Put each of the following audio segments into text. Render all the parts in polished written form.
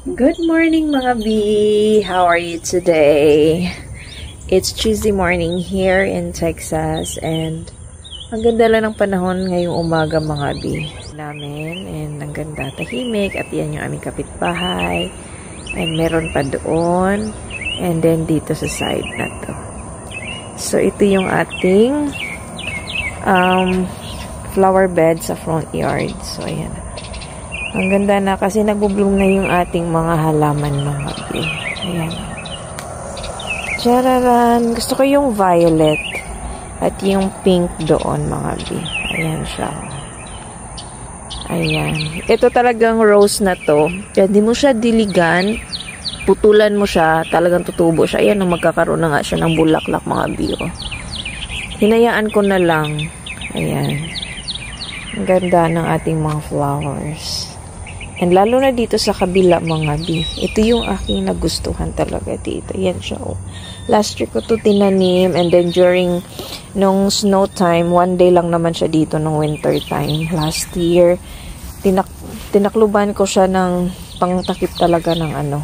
Good morning mga B! How are you today? It's Tuesday morning here in Texas and ang ganda lang ng panahon ngayong umaga mga B namin and ang ganda, tahimik at yan yung aming kapitbahay and meron pa doon and then dito sa side na to. So ito yung ating flower bed sa front yard. So ayan. Ang ganda na kasi nag-bloom na yung ating mga halaman mga B. Ayan. Chararan! Gusto ko yung violet at yung pink doon mga B. Ayan siya. Ayan. Ito talagang rose na to. Kaya di mo siya diligan. Putulan mo siya. Talagang tutubo siya. Ayan, magkakaroon na nga siya ng bulaklak mga B. Oh. Hinayaan ko na lang. Ayan. Ang ganda ng ating mga flowers. And lalo na dito sa kabila mga B. Ito yung aking nagustuhan talaga dito. Yan siya oh. Last year ko to tinanim and then during nung snow time, one day lang naman siya dito nung winter time. Last year, tinakluban ko siya ng pangtakip talaga ng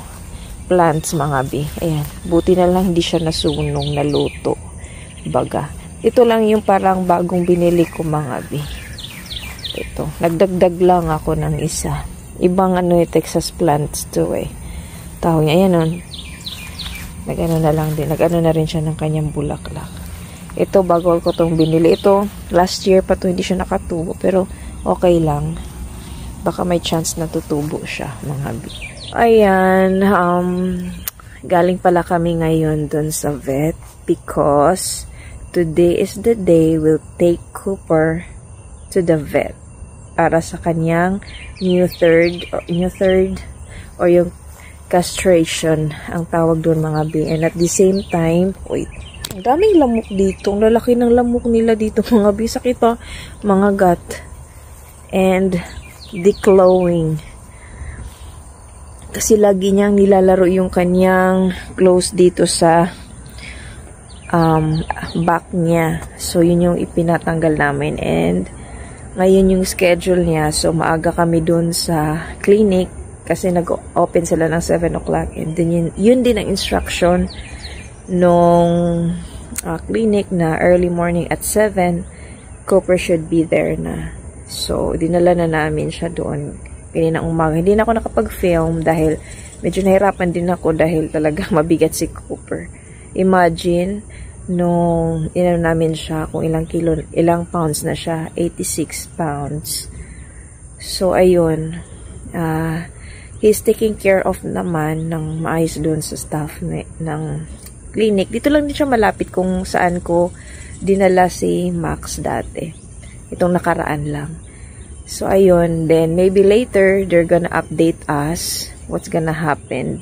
plants mga B. Ayan. Buti na lang hindi siya nasunong, naluto. Baga. Ito lang yung parang bagong binili ko mga B. Ito. Nagdagdag lang ako ng isa. Ibang Texas plants to eh. Tawag niya. Ayan nun. Nag-ano na lang din. Nag-ano na rin siya ng kanyang bulaklak. Ito, bago ko itong binili. Ito, last year pa to hindi siya nakatubo. Pero, okay lang. Baka may chance na tutubo siya, mga B. Ayan. Galing pala kami ngayon dun sa vet. Because, today is the day we'll take Cooper to the vet. Para sa kanyang new third or yung castration ang tawag doon mga B. And at the same time, wait, ang daming lamok dito. Ang lalaki ng lamok nila dito mga B. Sakit pa mga gut. And declawing. Kasi lagi niyang nilalaro yung kanyang clothes dito sa back niya. So yun yung ipinatanggal namin and ngayon yung schedule niya. So, maaga kami dun sa clinic kasi nag-open sila ng 7 o'clock. And then, yun din ang instruction nung clinic na early morning at 7, Cooper should be there na. So, dinala na namin siya doon. Kaninang umaga. Hindi na ako nakapag-film dahil medyo nahirapan din ako dahil talaga mabigat si Cooper. Imagine, nung namin siya kung ilang pounds na siya, 86 pounds. So, ayun. He's taking care of naman ng maayos doon sa staff ng clinic. Dito lang din siya malapit kung saan ko dinala si Max dati. Itong nakaraan lang. So, ayun. Then, maybe later, they're gonna update us what's gonna happen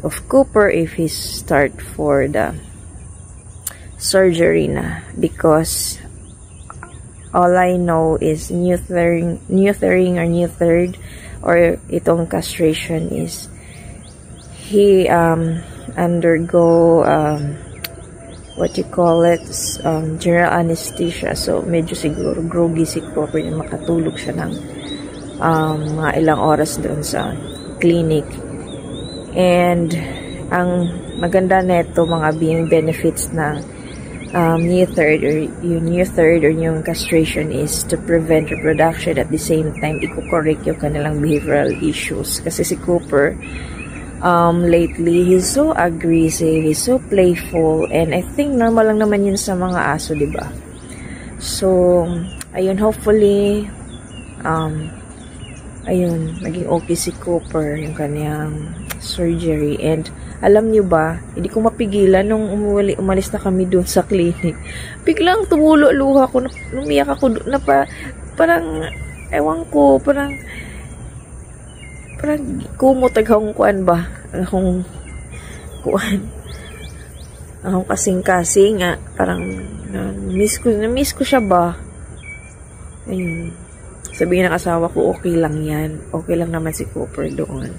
of Cooper if he start for the surgery na, because all I know is new third or itong castration is he undergo what you call it, general anesthesia. So medyo siguro groggy si Cooper yung makatulog siya ng mga ilang oras doon sa clinic. And ang maganda neto mga being benefits ng new third or yung castration is to prevent reproduction at the same time i-correct yung kanilang behavioral issues. Kasi si Cooper lately he's so aggressive, he's so playful, and I think normal lang naman yun sa mga aso, diba? So ayun, hopefully ayun, naging okay si Cooper yung kanyang surgery. And alam niyo ba, hindi ko mapigilan nung umalis na kami doon sa clinic. Biglang tumulo luha ko, lumiyak ako doon na parang ewan ko, parang kumutag akong kuan ba? Akong kuan. Akong kasing-kasing nga, parang na-miss ko siya ba? Ayun. Sabihin ng asawa ko, okay lang yan. Okay lang naman si Cooper doon.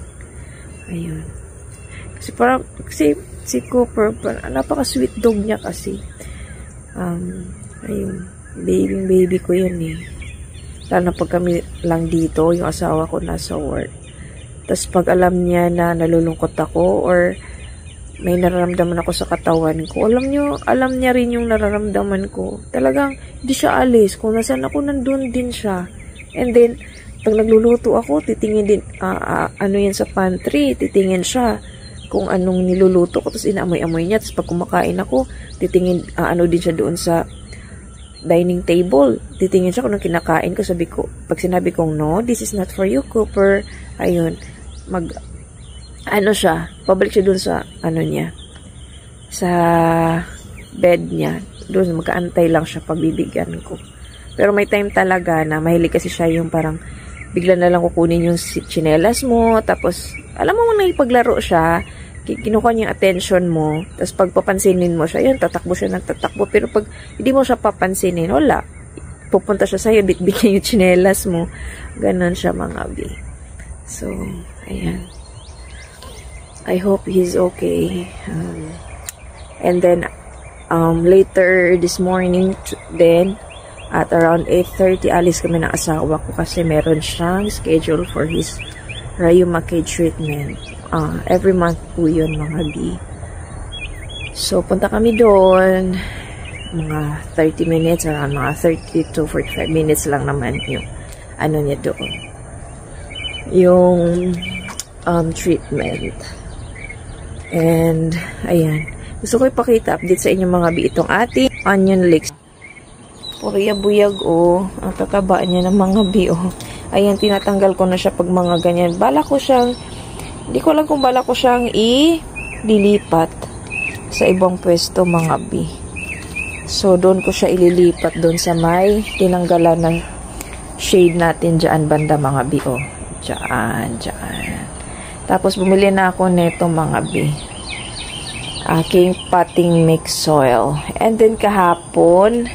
Ayun. Kasi si Cooper, napaka-sweet dog niya kasi. Ayun. Baby ko yun eh. Lalo na pag kami lang dito, yung asawa ko nasa work. Tas pag alam niya na nalulungkot ako or may nararamdaman ako sa katawan ko, alam niya rin yung nararamdaman ko. Talagang hindi siya alis. Kung nasaan ako, nandun din siya. And then, pag nagluluto ako, titingin din, ano yan sa pantry, titingin siya kung anong niluluto ko, tapos inaamoy-amoy niya. Tapos pag kumakain ako, titingin, ano din siya doon sa dining table. Titingin siya kung anong kinakain ko. Pag sinabi kong, no, this is not for you, Cooper. Ayun, pabalik siya dun sa, niya, sa bed niya. Doon, magkaantay lang siya pagbibigyan ko. Pero may time talaga na mahilig kasi siya yung parang, bigla na lang kukunin yung tsinelas mo, tapos, alam mo nakipaglaro siya, kinukuha niya yung attention mo, tapos pag papansinin mo siya, yun, tatakbo siya ng tatakbo. Pero pag hindi mo siya papansinin, wala. Pupunta siya sa'yo, bitbit niya yung tsinelas mo. Ganon siya, mga bi. So, ayan. I hope he's okay. And then, later this morning, then, at around 8:30, alis kami ng asawa ko kasi meron siyang schedule for his Rheumatoid treatment. Every month po yun, mga bi. So, punta kami doon. Mga 30 minutes, around mga 30 to 45 minutes lang naman yung, niya doon. Yung, treatment. And, ayan. Gusto ko ipakita, update sa inyo mga bi, itong ating onion leeks. Puriya buyag, ang tataba niya ng mga bi, Ayan, tinatanggal ko na siya pag mga ganyan. Hindi ko alam kung bala ko siyang ililipat sa ibang pwesto, mga bi. So, doon ko siya ililipat doon sa may tinanggalan ng shade natin dyan, banda, mga bi, Dyan. Tapos, bumili na ako nito, mga bi. Aking potting mix soil. And then, kahapon,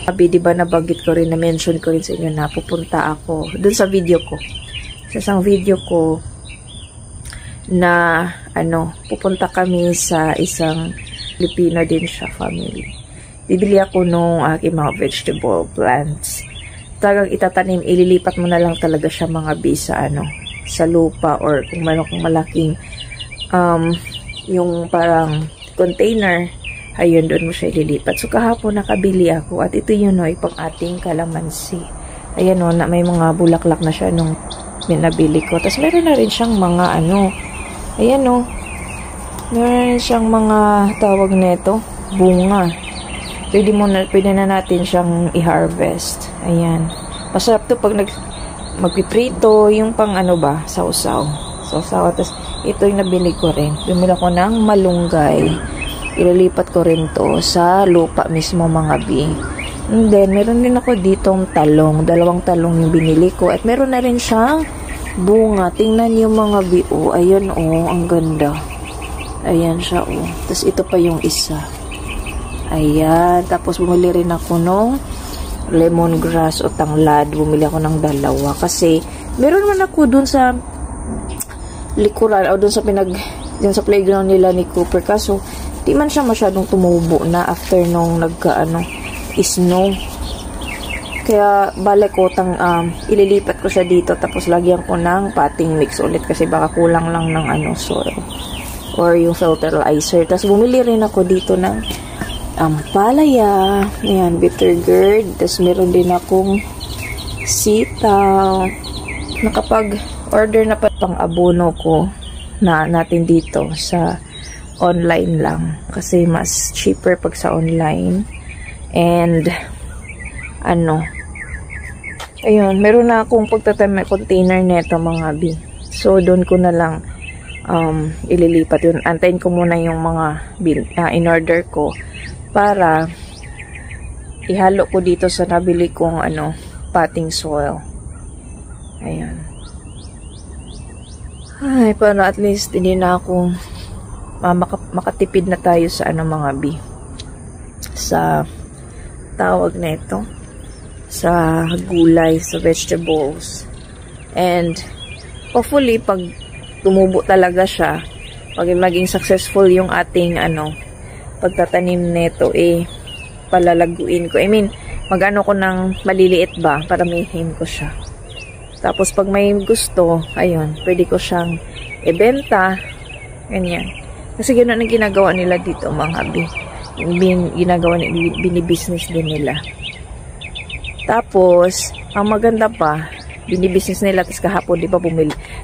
diba nabagit ko rin, na-mention ko rin sa inyo na pupunta ako dun sa video ko. Sa isang video ko na, pupunta kami sa isang Filipino din siya, family. Bibili ako nung aking mga vegetable plants. Talagang itatanim, ililipat mo na lang talaga siya, mga bi, sa lupa or kung meron kong malaking yung parang container, ayun, doon mo siya ililipat. So, kahapon nakabili ako at ito yun, pang ating kalamansi. Ayan, na may mga bulaklak na siya nung binabili ko. Tapos, meron na rin siyang mga ayan, meron na rin siyang mga tawag nito, bunga. Pwede na natin siyang i-harvest. Ayan. Masarap to pag magpiprito, yung pang sausaw. Tapos, ito yung nabili ko rin. Bumili ko ng malunggay. Ililipat ko rin to sa lupa mismo, mga bi. And then, meron din ako ditong talong. 2 talong yung binili ko. At meron na rin siyang bunga. Tingnan yung mga bi, Ayan, ang ganda. Ayan siya, Tapos, ito pa yung isa. Ayan. Tapos, bumili rin ako nung lemongrass o tanglad. Bumili ako ng 2. Kasi, meron man ako dun sa likuran o dun sa playground nila ni Cooper. Kaso, di man siya masyadong tumubo na after nung snow. Kaya, balik ko, ililipat ko siya dito, tapos lagyan ko ng potting mix ulit kasi baka kulang lang ng soil or yung fertilizer. Tapos, bumili rin ako dito ng palaya. Ayan, bitter gourd. Tapos, meron din akong sitaw. Nakapag-order na pa pang abono ko natin dito sa online lang kasi mas cheaper pag sa online. And ayun, meron na akong pagtatanim container neto, mga bi. So doon ko na lang ililipat yun. Antayin ko muna yung mga in order ko para ihalo ko dito sa nabili kong potting soil. Ayan. Ay, para at least hindi na ako makatipid na tayo sa mga bi. Sa tawag na ito. Sa gulay, sa vegetables. And hopefully, pag tumubo talaga siya, pag maging successful yung ating pagtatanim nito, palalaguin ko. I mean, mag-ano ko ng maliliit ba, para mayhin ko siya. Tapos pag may gusto, ayun, pwede ko siyang ibenta. Ganyan. Kasi gano'n ang ginagawa nila dito, mga bi. Ginagawa, binibusiness din nila. Tapos, ang maganda pa, binibusiness nila. Tapos kahapon, di ba,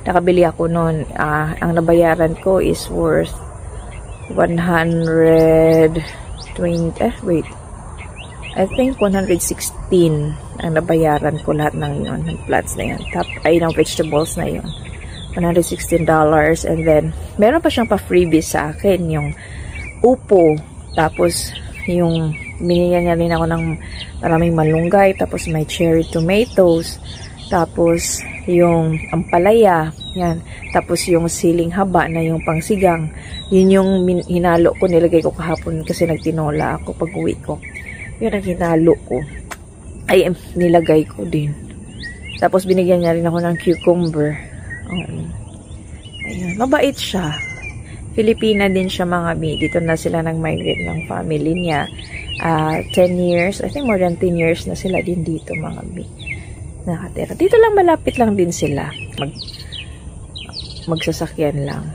nakabili ako noon. Ang nabayaran ko is worth 120, wait. I think 116 ang nabayaran ko lahat ng yun, ng plants na yun. Ng vegetables na yun. $116. And then, meron pa siyang pa-freebies sa akin, yung upo. Tapos, yung binigyan niya rin ako ng maraming malunggay. Tapos, may cherry tomatoes. Tapos, yung ampalaya. Yan. Tapos, yung siling haba na yung pangsigang. Yun yung hinalo ko, nilagay ko kahapon kasi nagtinola ako pag uwi ko. Yun ang hinalo ko. Ay, nilagay ko din. Tapos, binigyan niya rin ako ng cucumber. Ayun. Mabait siya. Filipina din siya, mga bi. Dito na sila nag-migrate ng family niya. 10 years. I think more than 10 years na sila din dito, mga bi. Nakatira. Dito lang, malapit lang din sila. Magsasakyan lang.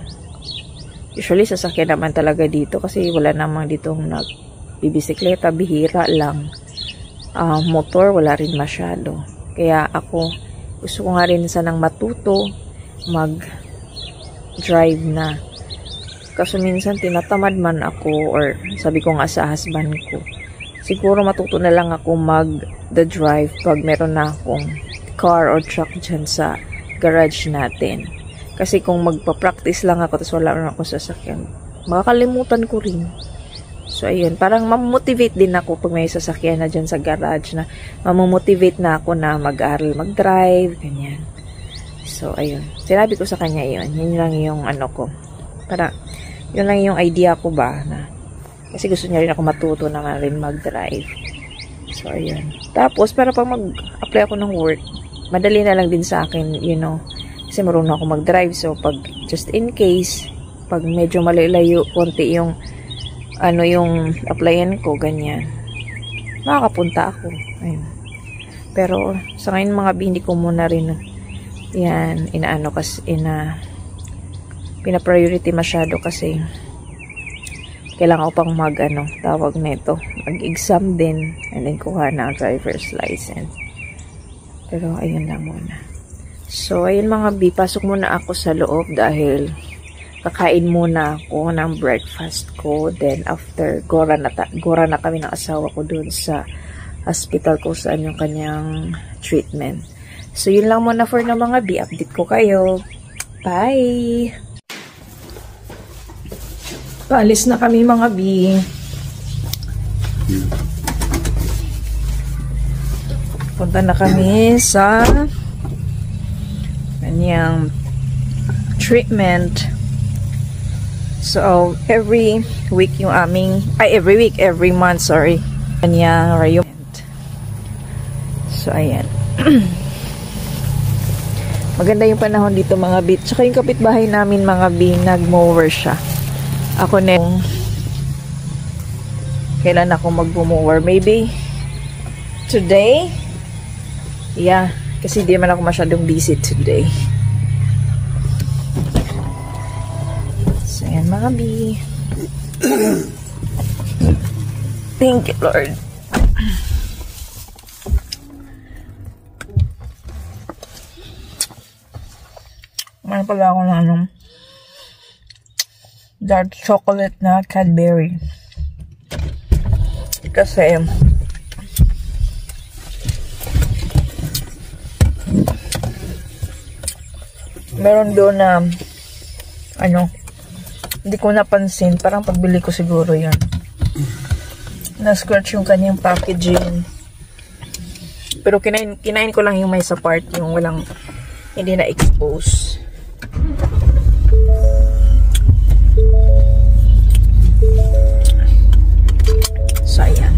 Usually, sasakyan naman talaga dito kasi wala namang ditong bibisikleta, bihira lang. Motor, wala rin masyado. Kaya ako, gusto ko nga rin sanang matuto mag-drive na. Kaso minsan tinatamad man ako, or sabi ko nga sa husband ko, siguro matuto na lang ako mag-drive pag meron na akong car or truck dyan sa garage natin. Kasi kung magpa-practice lang ako tapos wala rin ako sasakyan, makakalimutan ko rin. So, ayun. Parang mamotivate din ako pag may sasakyan na dyan sa garage na mamomotivate na ako na mag-aral, mag-drive, ganyan. So, ayun. Sinabi ko sa kanya yun. Yun lang yung ano ko. Para, yun lang yung idea ko ba na kasi gusto niya rin ako matuto na rin mag-drive. So, ayun. Tapos, para pag mag-apply ako ng work, madali na lang din sa akin, you know, kasi marunong ako mag-drive. So, pag just in case, pag medyo malalayo, konti yung yung applyan ko, ganyan, makakapunta ako. Ayun. Pero, sa ngayon mga hindi ko muna rin yan, pina-priority masyado kasi kailangan ko pang tawag nito, mag-exam din, and then kuha na ang driver's license. Pero, ayun lang muna. So, ayun mga pasok muna ako sa loob dahil kakain muna ako ng breakfast ko. Then, after, gora na kami ng asawa ko dun sa hospital ko saan yung kanyang treatment. So, yun lang muna for na mga update ko kayo. Bye! Paalis na kami mga punta na kami sa kanyang treatment. So, every month, sorry. Kanyang reunion. So, ayan. Maganda yung panahon dito, mga bit. Tsaka yung kapitbahay namin, mga nag-mower siya. Ako na kailan ako mag-mower? Maybe today? Yeah. Kasi di man ako masyadong busy today. Ayan mga bi. Thank you, Lord. Mayroon pala ako ng dark chocolate na Cadbury. Kasi meron doon na hindi ko napansin, parang pagbili ko siguro yan, na-scratch yung kanyang packaging, pero kinain ko lang yung may sa part, yung walang, hindi na-expose. So ayan,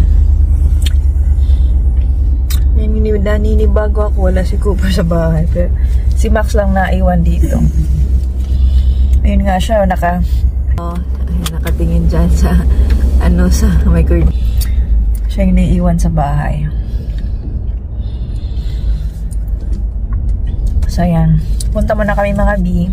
naninibago ako, wala si Cooper sa bahay, pero si Max lang naiwan dito. Ayun nga siya, nakatingin dyan sa sa microwave. Siya yung naiiwan sa bahay. So, ayan. Punta muna kami mga B.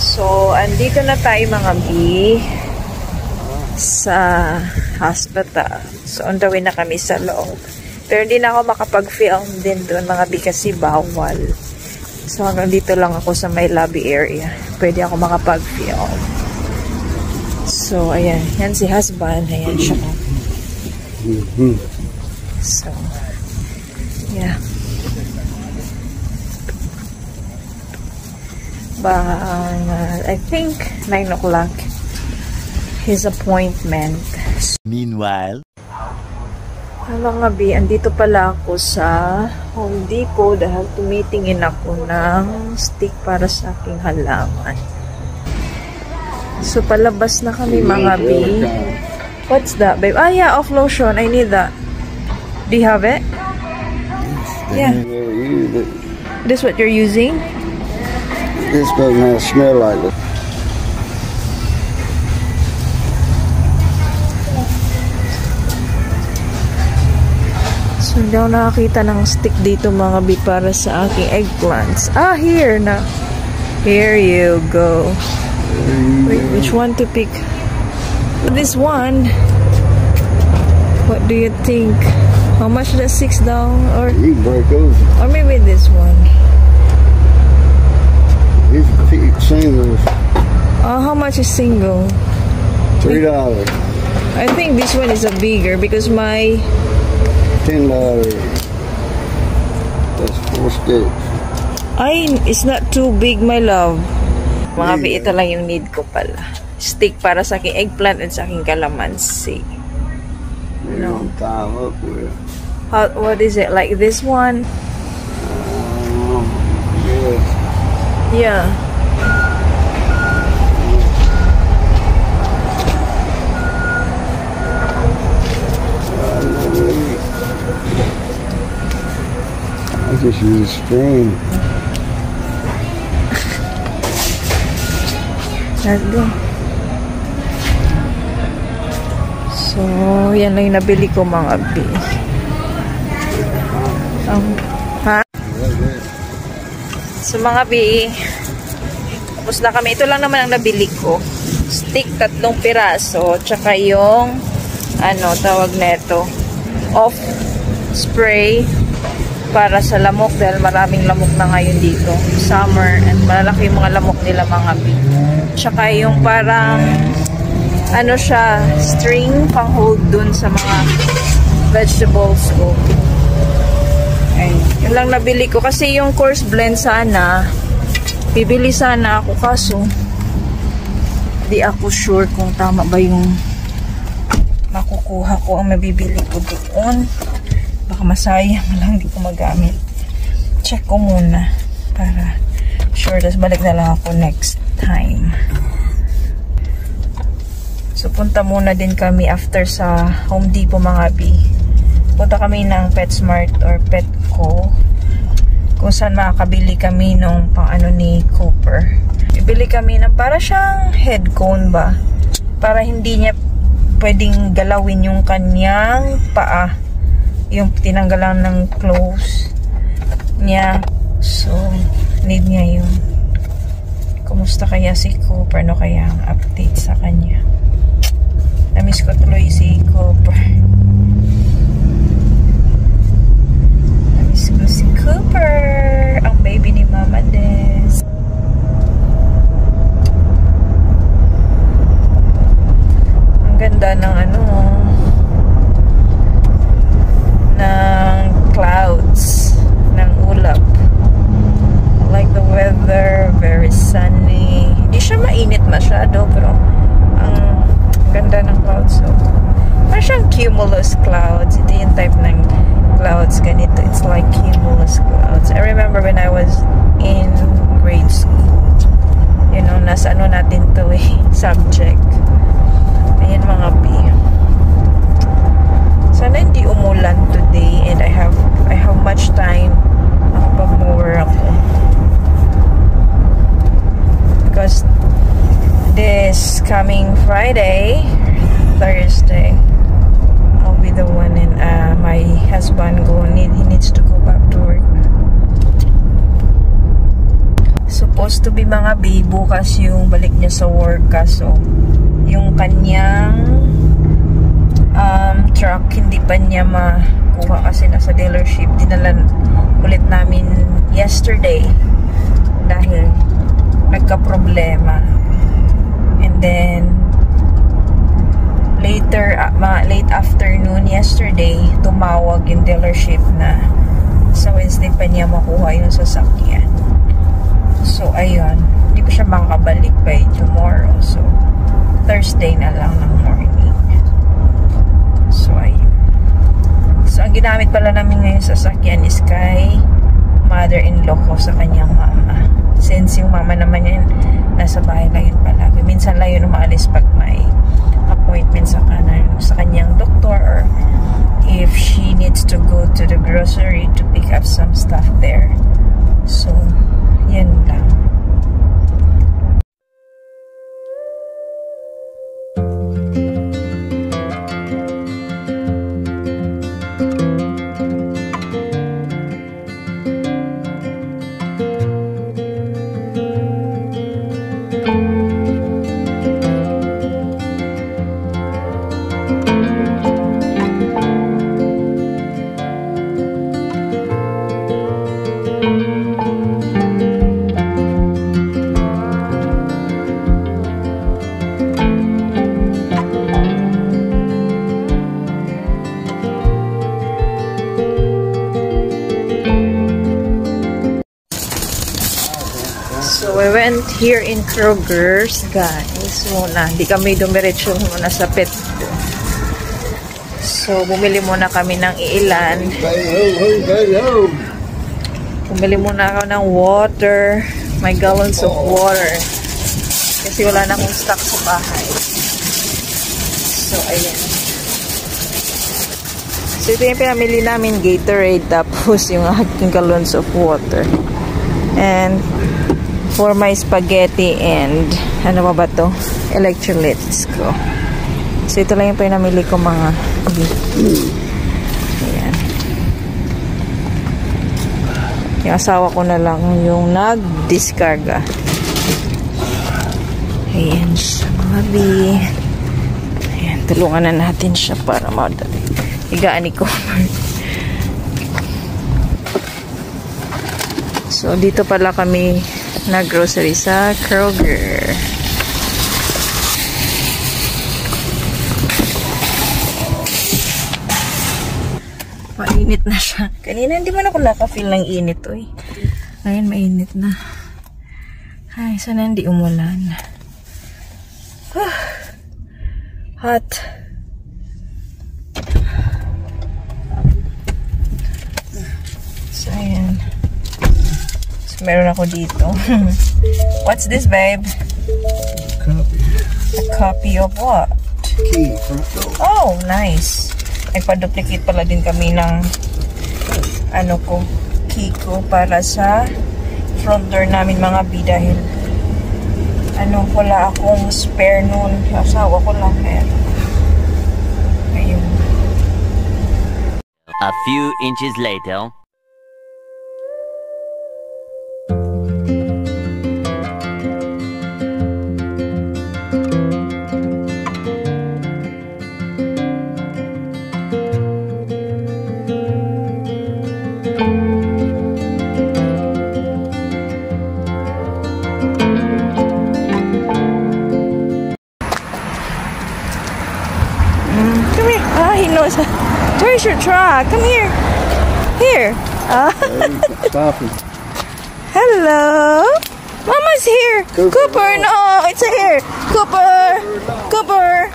So, andito na tayo mga B sa hospital. So, on the way na kami sa loob. Pero hindi na ako makapag-film din doon mga B kasi bawal. So, hanggang dito lang ako sa may lobby area. Pwede ako makapag-film. So, ayan. Yan si husband. Ayan siya. So, yeah. But I think 9 o'clock his appointment. Meanwhile, Mga B, andito pala ako sa Home Depot dahil tumitingin ako ng stick para sa aking halaman. So palabas na kami mga B. What's that, babe? Ah, yeah, off lotion. I need that. Do you have it? Yeah. This what you're using? This doesn't smell like it. So, hindi ako nakakita ng stick dito mga B para sa aking eggplants. Ah, here na. Here you go. Wait, which one to pick? This one. What do you think? How much is that? $6? Or break over. or maybe this one. These singles. How much is single? $3. I think this one is a bigger because my $10. That's 4 sticks. it's not too big, my love. Mga B, ito lang yung need ko pala. Stick para sa aking eggplant and sa aking calamansi. No. Time up with. What is it? Like this one? Yeah. Yeah. I just use a spoon. Let's go. So, yan lang yung nabili ko mga B. Ha? So mga B, tapos na kami. Ito lang naman ang nabili ko. Stick, 3 piraso. Tsaka yung, tawag neto, off spray para sa lamok dahil maraming lamok na ngayon dito. Summer and malalaki yung mga lamok nila mga B. Tsaka yung parang ano siya, string pang hold dun sa mga vegetables ko. Ay, yun lang nabili ko. Kasi yung course blend sana, bibili sana ako kaso di ako sure kung tama ba yung makukuha ko ang mabibili ko doon. Baka masayang lang, di ko magamit. Check ko muna para sure, tas balik na lang ako next time. So punta muna din kami after sa Home Depot mga bi. Punta kami ng PetSmart or Petco kung saan makakabili kami nung pang ano ni Cooper. Bibili kami ng para siyang head cone ba, para hindi niya pwedeng galawin yung kanyang paa, yung tinanggalan ng clothes niya. So need niya yun. Kumusta kaya si Cooper? Ano kaya ang update sa kanya? Namiss ko tuloy si Cooper. Namiss ko si Cooper, ang baby ni Mama Des. Ang ganda ng ano, ng clouds, ng ulap. Like the weather, very sunny. Hindi siya mainit masyado, pero ang ganda ng clouds. So, parang siyang cumulus clouds. Ito yung type ng clouds ganito. It's like cumulus clouds. I remember when I was in grade school, you know, nasa ano natin to subject. Ayan mga B. Sana hindi umulan today and I have much time makapag-mower ako. Because this coming Friday, Thursday, I'll be the one, and my husband he needs to go back to work. Supposed to be mga B, bukas yung balik niya sa work, kaso yung kanyang truck hindi pa niya makuha kasi nasa dealership. Dinala ulit namin yesterday dahil nagka-problema. And then later, late afternoon yesterday, tumawag yung dealership na sa Wednesday pa niya makuha yung sasakyan. So ayun, hindi pa siya makakabalik by tomorrow. So Thursday na lang ng morning. So ayun. So ang ginamit pala namin ngayon sa sasakyan is kay mother-in-law ko sa kanyang mama. Since yung mama naman yun, nasa bahay lang yun palagi. Minsan lang yun umaalis pag may appointment sa kanyang doktor, or if she needs to go to the grocery to pick up some stuff there. So, yan lang. So, we went here in Kroger's, guys. Muna, hindi kami dumiretso muna sa Petco. So, bumili muna kami ng ilan. Bumili muna ako ng water. My gallons of water. Kasi wala na akong stock sa bahay. So, ayan. So, ito yung pinamili namin, Gatorade. Tapos, yung aking gallons of water. And for my spaghetti and ano ba to? Electrolytes ko. So ito lang yung pinamili ko mga ayan. Yung asawa ko na lang yung nag-discarga. Ayan siya mga bi. Ayan, tulungan na natin siya para madali. Higaan ni Cooper. So dito pala kami nag-grocery sa Kroger. Mainit na siya. Kanina hindi man ako naka-feel ng init, oy. Ngayon mainit na. Ay, sana hindi umulan. Hot. So, ayan. So, meron ako dito. What's this, babe? Copy. A copy of what? Key, front door. Oh, nice. Nagpa-duplicate pala din kami ng ano ko, key ko para sa front door namin mga bi dahil ano, wala akong spare noon. Asawa ko lang meron. Ayun. A few inches later. Come here. Ah, he knows. Where's your truck? Come here. Here. Stop it. Hello. Mama's here. Cooper, no. It's here. Cooper. Cooper.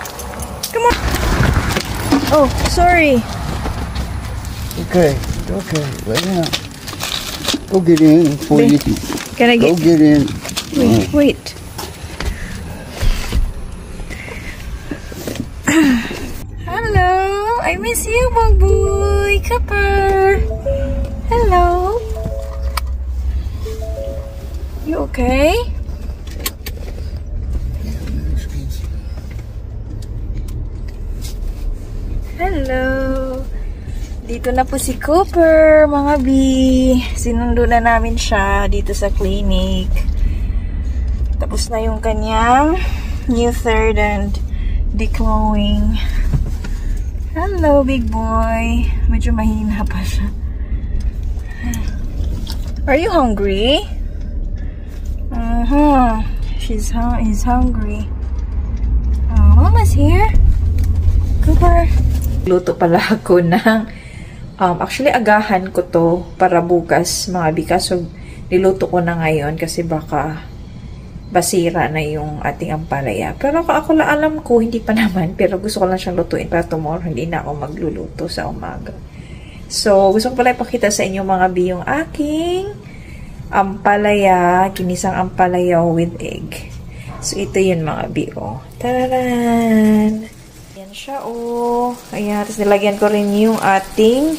Come on. Oh, sorry. Okay. Okay. Lay down. Go get in before you can. Can I Go get... get in. Wait, wait. Hello. I miss you, Bugboy. Cooper. Hello. You okay? Hello. Dito na po si Cooper, mga bi. Sinundo na namin siya dito sa clinic. Tapos na yung kanyang new third and declawing. Hello, big boy. Medyo mahina pa siya. Are you hungry? He's hungry. Oh, Mama's here. Cooper. Luto pala ako ng actually agahan ko to para bukas mga bika. So niluto ko na ngayon kasi baka basira na yung ating ampalaya. Pero ako lang alam ko, hindi pa naman. Pero gusto ko lang siyang lutuin para tomorrow hindi na ako magluluto sa umaga. So gusto ko pala ipakita sa inyo mga bi yung aking ampalaya, kinisang ampalaya with egg. So ito yun mga bi, oh. Tararan! Ayan siya, oh. Ayan, tapos nilagyan ko rin yung ating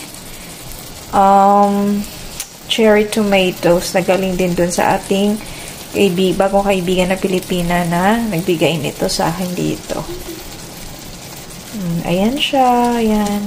cherry tomatoes na galing din dun sa ating bagong kaibigan na Pilipina na nagbigay nito sa akin dito. Ayan siya, ayan.